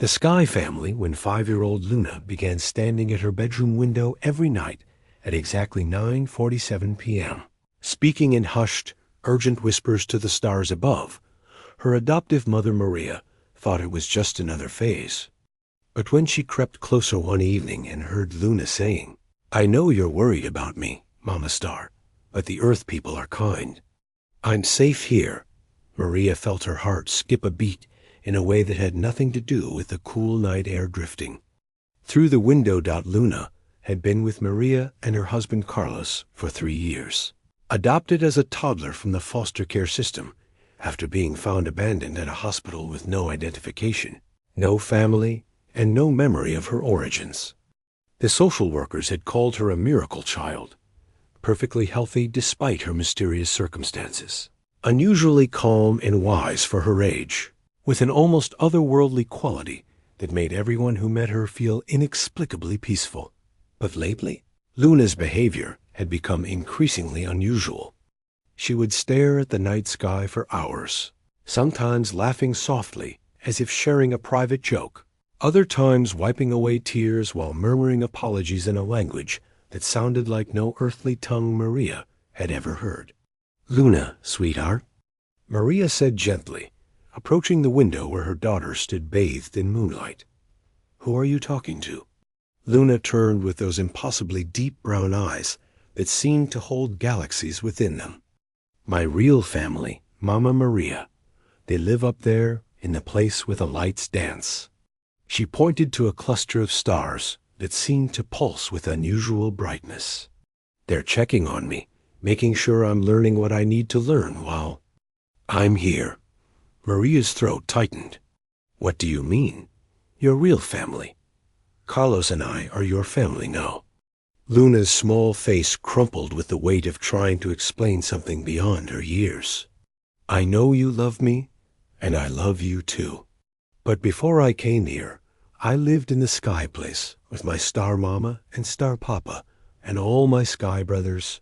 The Sky family, when 5-year-old Luna began standing at her bedroom window every night at exactly 9:47 p.m., speaking in hushed, urgent whispers to the stars above, her adoptive mother Maria thought it was just another phase. But when she crept closer one evening and heard Luna saying, "I know you're worried about me, Mama Star, but the Earth people are kind. I'm safe here," Maria felt her heart skip a beat in a way that had nothing to do with the cool night air drifting. Through the window, Luna had been with Maria and her husband Carlos for 3 years. Adopted as a toddler from the foster care system, after being found abandoned at a hospital with no identification, no family, and no memory of her origins. The social workers had called her a miracle child, perfectly healthy despite her mysterious circumstances, unusually calm and wise for her age, with an almost otherworldly quality that made everyone who met her feel inexplicably peaceful. But lately, Luna's behavior had become increasingly unusual. She would stare at the night sky for hours, sometimes laughing softly as if sharing a private joke, other times wiping away tears while murmuring apologies in a language that sounded like no earthly tongue Maria had ever heard. "Luna, sweetheart," Maria said gently, approaching the window where her daughter stood bathed in moonlight. "Who are you talking to?" Luna turned with those impossibly deep brown eyes that seemed to hold galaxies within them. "My real family, Mama Maria. They live up there in the place where the lights dance." She pointed to a cluster of stars that seemed to pulse with unusual brightness. "They're checking on me, making sure I'm learning what I need to learn while I'm here." Maria's throat tightened. "What do you mean? Your real family? Carlos and I are your family now." Luna's small face crumpled with the weight of trying to explain something beyond her years. "I know you love me, and I love you too. But before I came here, I lived in the Sky Place with my Star Mama and Star Papa and all my Sky brothers,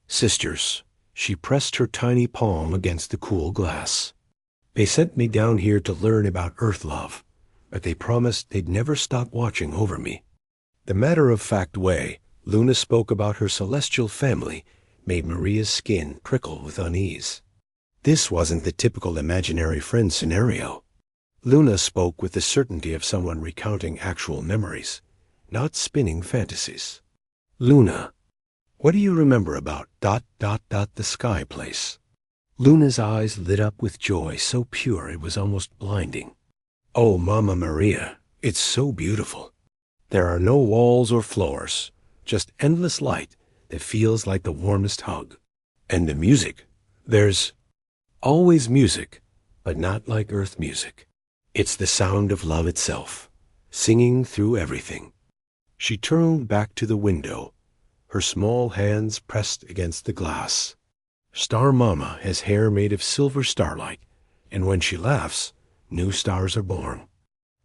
sisters." She pressed her tiny palm against the cool glass. "They sent me down here to learn about Earth love, but they promised they'd never stop watching over me." The matter-of-fact way Luna spoke about her celestial family made Maria's skin prickle with unease. This wasn't the typical imaginary friend scenario. Luna spoke with the certainty of someone recounting actual memories, not spinning fantasies. "Luna, what do you remember about ... the Sky Place?" Luna's eyes lit up with joy so pure it was almost blinding. "Oh, Mama Maria, it's so beautiful. There are no walls or floors, just endless light that feels like the warmest hug. And the music, there's always music, but not like Earth music. It's the sound of love itself, singing through everything." She turned back to the window, her small hands pressed against the glass. "Star Mama has hair made of silver starlight, and when she laughs, new stars are born.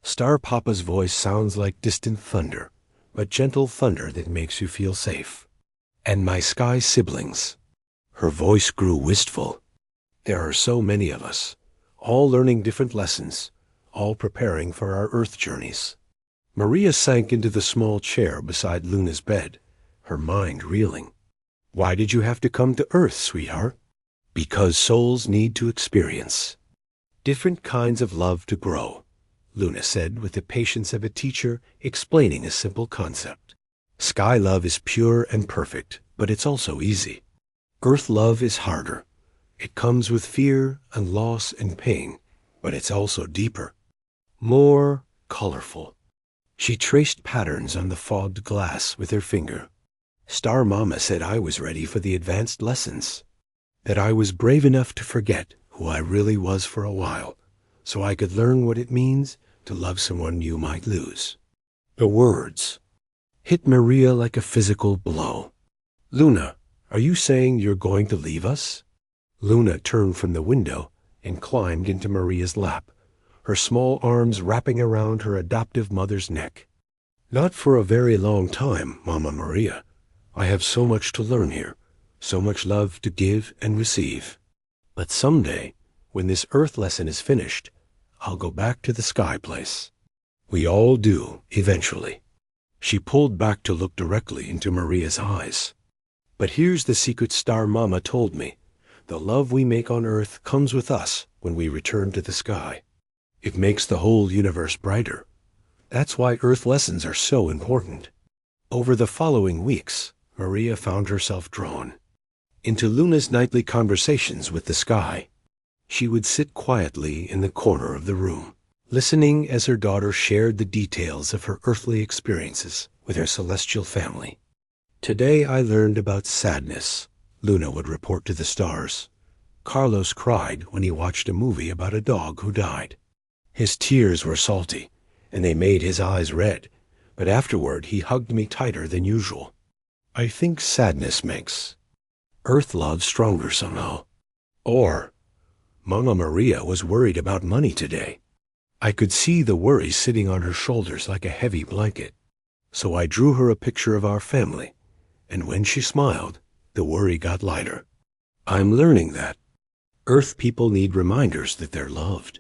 Star Papa's voice sounds like distant thunder, but gentle thunder that makes you feel safe. And my Sky siblings." Her voice grew wistful. "There are so many of us, all learning different lessons, all preparing for our Earth journeys." Maria sank into the small chair beside Luna's bed, her mind reeling. "Why did you have to come to Earth, sweetheart?" "Because souls need to experience different kinds of love to grow," Luna said with the patience of a teacher explaining a simple concept. "Sky love is pure and perfect, but it's also easy. Earth love is harder. It comes with fear and loss and pain, but it's also deeper, more colorful." She traced patterns on the fogged glass with her finger. "Star Mama said I was ready for the advanced lessons, that I was brave enough to forget who I really was for a while, so I could learn what it means to love someone you might lose." The words hit Maria like a physical blow. "Luna, are you saying you're going to leave us?" Luna turned from the window and climbed into Maria's lap, her small arms wrapping around her adoptive mother's neck. "Not for a very long time, Mama Maria. I have so much to learn here, so much love to give and receive. But someday, when this Earth lesson is finished, I'll go back to the Sky Place." We all do, eventually. She pulled back to look directly into Maria's eyes. But here's the secret Star Mama told me. The love we make on Earth comes with us when we return to the sky. It makes the whole universe brighter. That's why Earth lessons are so important. Over the following weeks, Maria found herself drawn into Luna's nightly conversations with the sky. She would sit quietly in the corner of the room, listening as her daughter shared the details of her earthly experiences with her celestial family. "Today I learned about sadness," Luna would report to the stars. "Carlos cried when he watched a movie about a dog who died. His tears were salty, and they made his eyes red, but afterward he hugged me tighter than usual. I think sadness makes Earth love stronger somehow." Or, "Mama Maria was worried about money today. I could see the worry sitting on her shoulders like a heavy blanket. So I drew her a picture of our family, and when she smiled, the worry got lighter." I'm learning that Earth people need reminders that they're loved.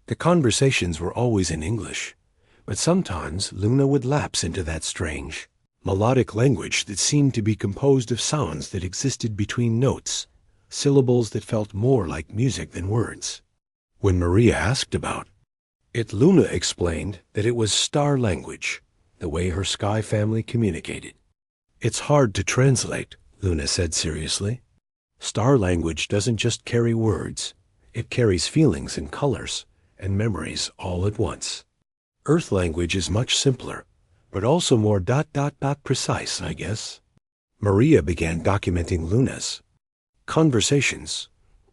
The conversations were always in English, but sometimes Luna would lapse into that strange, melodic language that seemed to be composed of sounds that existed between notes, syllables that felt more like music than words. When Maria asked about it, Luna explained that it was star language, the way her sky family communicated. "It's hard to translate," Luna said seriously. "Star language doesn't just carry words, it carries feelings and colors and memories all at once. Earth language is much simpler, but also more precise, I guess." Maria began documenting Luna's conversations,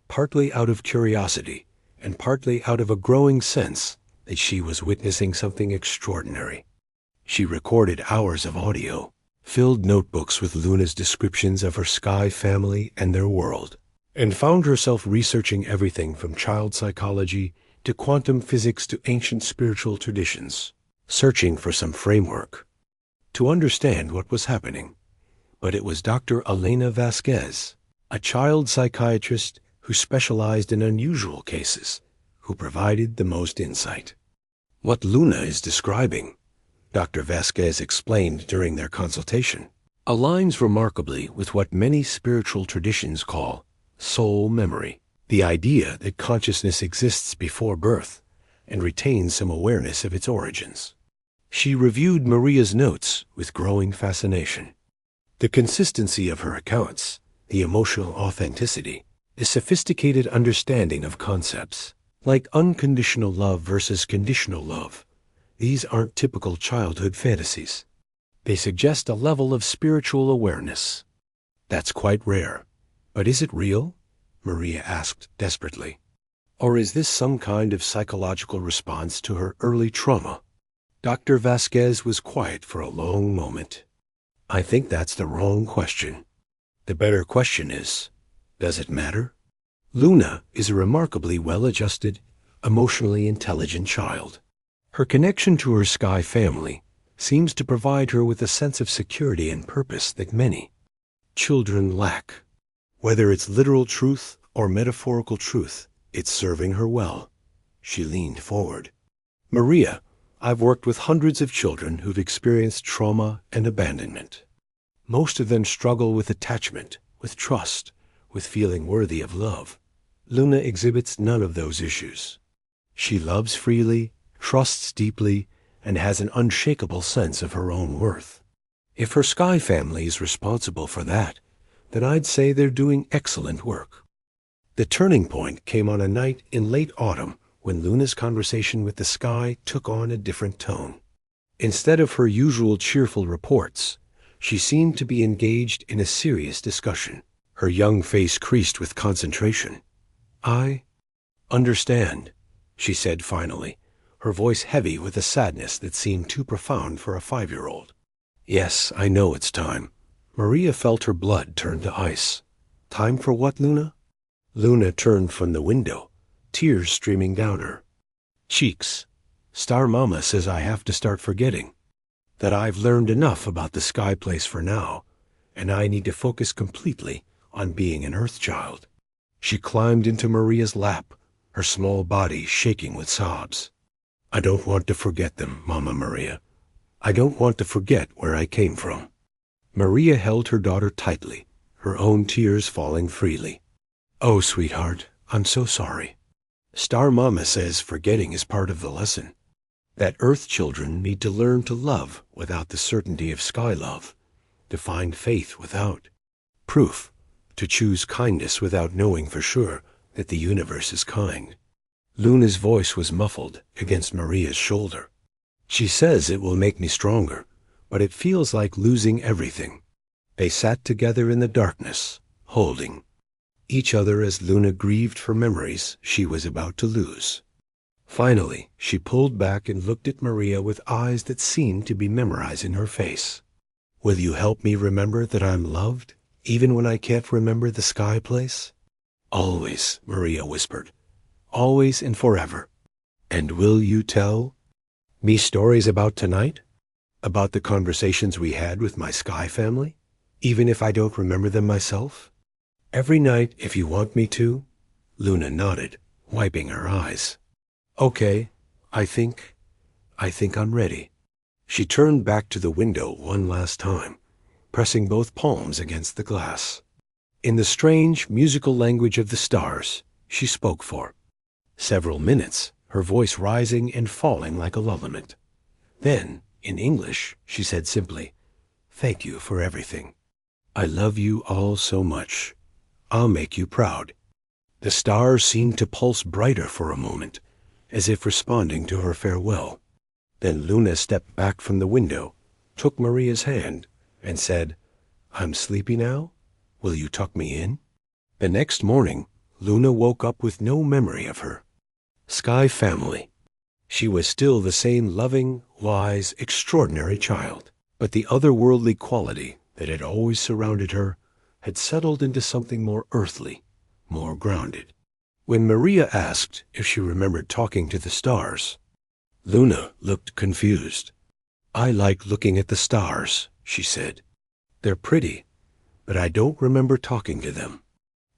partly out of curiosity and partly out of a growing sense that she was witnessing something extraordinary. She recorded hours of audio, filled notebooks with Luna's descriptions of her sky family and their world, and found herself researching everything from child psychology to quantum physics to ancient spiritual traditions, searching for some framework to understand what was happening. But it was Dr. Elena Vasquez, a child psychiatrist who specialized in unusual cases, who provided the most insight. "What Luna is describing," Dr. Vasquez explained during their consultation, "aligns remarkably with what many spiritual traditions call soul memory, the idea that consciousness exists before birth and retains some awareness of its origins." She reviewed Maria's notes with growing fascination. The consistency of her accounts, the emotional authenticity, the sophisticated understanding of concepts, like unconditional love versus conditional love. These aren't typical childhood fantasies. They suggest a level of spiritual awareness. "That's quite rare. But is it real?" Maria asked desperately. "Or is this some kind of psychological response to her early trauma?" Dr. Vasquez was quiet for a long moment. "I think that's the wrong question. The better question is, does it matter?" Luna is a remarkably well-adjusted, emotionally intelligent child. Her connection to her sky family seems to provide her with a sense of security and purpose that many children lack. Whether it's literal truth or metaphorical truth, it's serving her well. She leaned forward. "Maria, I've worked with hundreds of children who've experienced trauma and abandonment. Most of them struggle with attachment, with trust, with feeling worthy of love. Luna exhibits none of those issues. She loves freely, trusts deeply, and has an unshakable sense of her own worth. If her sky family is responsible for that, then I'd say they're doing excellent work." The turning point came on a night in late autumn when Luna's conversation with the sky took on a different tone. Instead of her usual cheerful reports, she seemed to be engaged in a serious discussion. Her young face creased with concentration. "I understand," she said finally, her voice heavy with a sadness that seemed too profound for a 5-year-old. "Yes, I know it's time." Maria felt her blood turn to ice. "Time for what, Luna?" Luna turned from the window, tears streaming down her cheeks. "Star Mama says I have to start forgetting. That I've learned enough about the sky place for now, and I need to focus completely on being an Earth child." She climbed into Maria's lap, her small body shaking with sobs. I don't want to forget them, Mama Maria. I don't want to forget where I came from." Maria held her daughter tightly, her own tears falling freely. "Oh, sweetheart, I'm so sorry. Star Mama says forgetting is part of the lesson. That Earth children need to learn to love without the certainty of sky love, to find faith without proof, to choose kindness without knowing for sure that the universe is kind." Luna's voice was muffled against Maria's shoulder. "She says it will make me stronger, but it feels like losing everything." They sat together in the darkness, holding each other as Luna grieved for memories she was about to lose. Finally, she pulled back and looked at Maria with eyes that seemed to be memorizing her face. "Will you help me remember that I'm loved, even when I can't remember the sky place?" "Always," Maria whispered. "Always and forever." "And will you tell me stories about tonight? About the conversations we had with my sky family, even if I don't remember them myself?" "Every night, if you want me to." Luna nodded, wiping her eyes. "Okay, I think I'm ready." She turned back to the window one last time, pressing both palms against the glass. In the strange, musical language of the stars, she spoke for several minutes, her voice rising and falling like a lullaby. Then, in English, she said simply, "Thank you for everything. I love you all so much. I'll make you proud." The stars seemed to pulse brighter for a moment, as if responding to her farewell. Then Luna stepped back from the window, took Maria's hand, and said, "I'm sleepy now. Will you tuck me in?" The next morning, Luna woke up with no memory of her sky family. She was still the same loving, wise, extraordinary child, but the otherworldly quality that had always surrounded her had settled into something more earthly, more grounded. When Maria asked if she remembered talking to the stars, Luna looked confused. "I like looking at the stars," she said. "They're pretty, but I don't remember talking to them.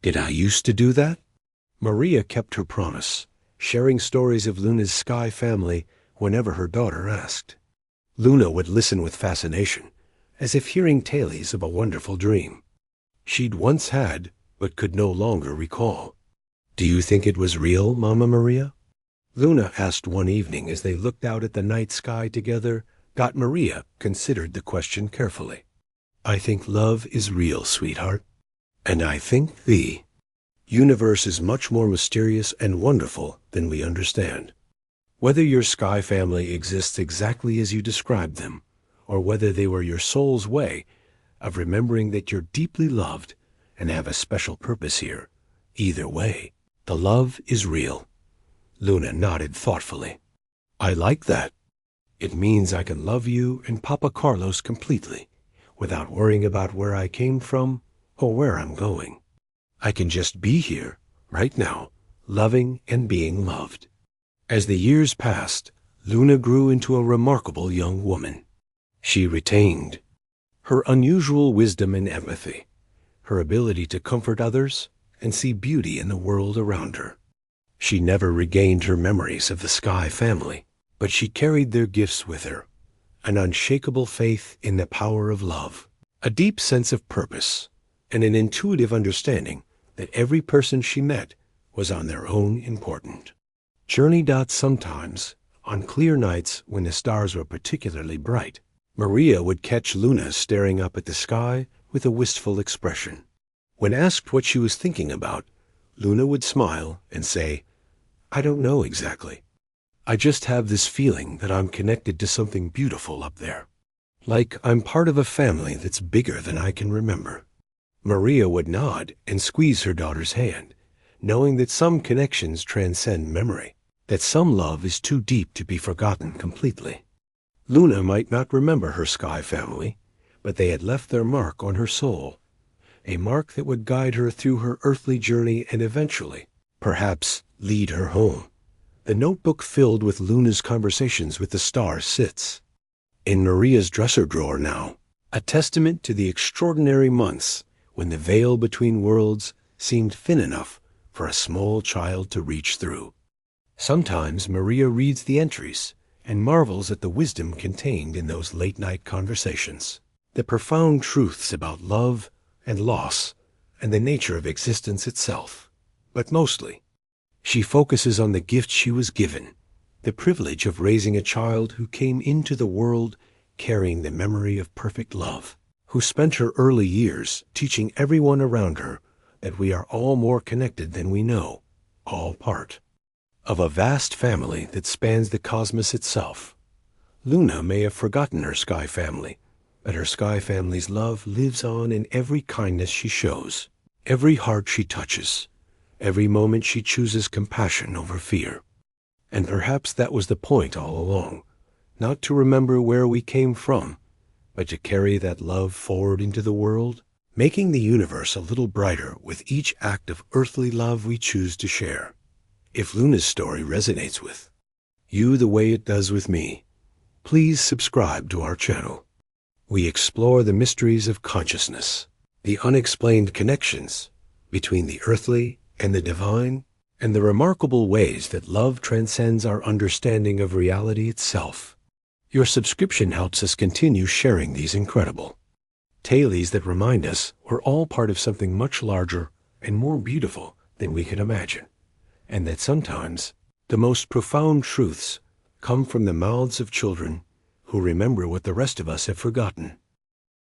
Did I used to do that?" Maria kept her promise, sharing stories of Luna's sky family whenever her daughter asked. Luna would listen with fascination, as if hearing tales of a wonderful dream she'd once had but could no longer recall. "Do you think it was real, Mama Maria?" Luna asked one evening as they looked out at the night sky together. Maria considered the question carefully. "I think love is real, sweetheart. And I think the universe is much more mysterious and wonderful than we understand. Whether your sky family exists exactly as you described them, or whether they were your soul's way of remembering that you're deeply loved and have a special purpose here, either way, the love is real." Luna nodded thoughtfully. "I like that. It means I can love you and Papa Carlos completely, without worrying about where I came from or where I'm going. I can just be here, right now, loving and being loved." As the years passed, Luna grew into a remarkable young woman. She retained her unusual wisdom and empathy, her ability to comfort others and see beauty in the world around her. She never regained her memories of the Sky family, but she carried their gifts with her, an unshakable faith in the power of love, a deep sense of purpose, and an intuitive understanding that every person she met was on their own important journey. Sometimes, on clear nights when the stars were particularly bright, Maria would catch Luna staring up at the sky with a wistful expression. When asked what she was thinking about, Luna would smile and say, "I don't know exactly. I just have this feeling that I'm connected to something beautiful up there. Like I'm part of a family that's bigger than I can remember." Maria would nod and squeeze her daughter's hand, knowing that some connections transcend memory, that some love is too deep to be forgotten completely. Luna might not remember her sky family, but they had left their mark on her soul, a mark that would guide her through her earthly journey and eventually, perhaps, lead her home. The notebook filled with Luna's conversations with the stars sits in Maria's dresser drawer now, a testament to the extraordinary months when the veil between worlds seemed thin enough for a small child to reach through. Sometimes Maria reads the entries and marvels at the wisdom contained in those late-night conversations, the profound truths about love and loss and the nature of existence itself. But mostly, she focuses on the gift she was given, the privilege of raising a child who came into the world carrying the memory of perfect love, who spent her early years teaching everyone around her that we are all more connected than we know, all part of a vast family that spans the cosmos itself. Luna may have forgotten her sky family, but her sky family's love lives on in every kindness she shows, every heart she touches, every moment she chooses compassion over fear. And perhaps that was the point all along, not to remember where we came from, but to carry that love forward into the world, making the universe a little brighter with each act of earthly love we choose to share. If Luna's story resonates with you the way it does with me, please subscribe to our channel. We explore the mysteries of consciousness, the unexplained connections between the earthly and the divine, and the remarkable ways that love transcends our understanding of reality itself. Your subscription helps us continue sharing these incredible tales that remind us we're all part of something much larger and more beautiful than we can imagine, and that sometimes the most profound truths come from the mouths of children who remember what the rest of us have forgotten.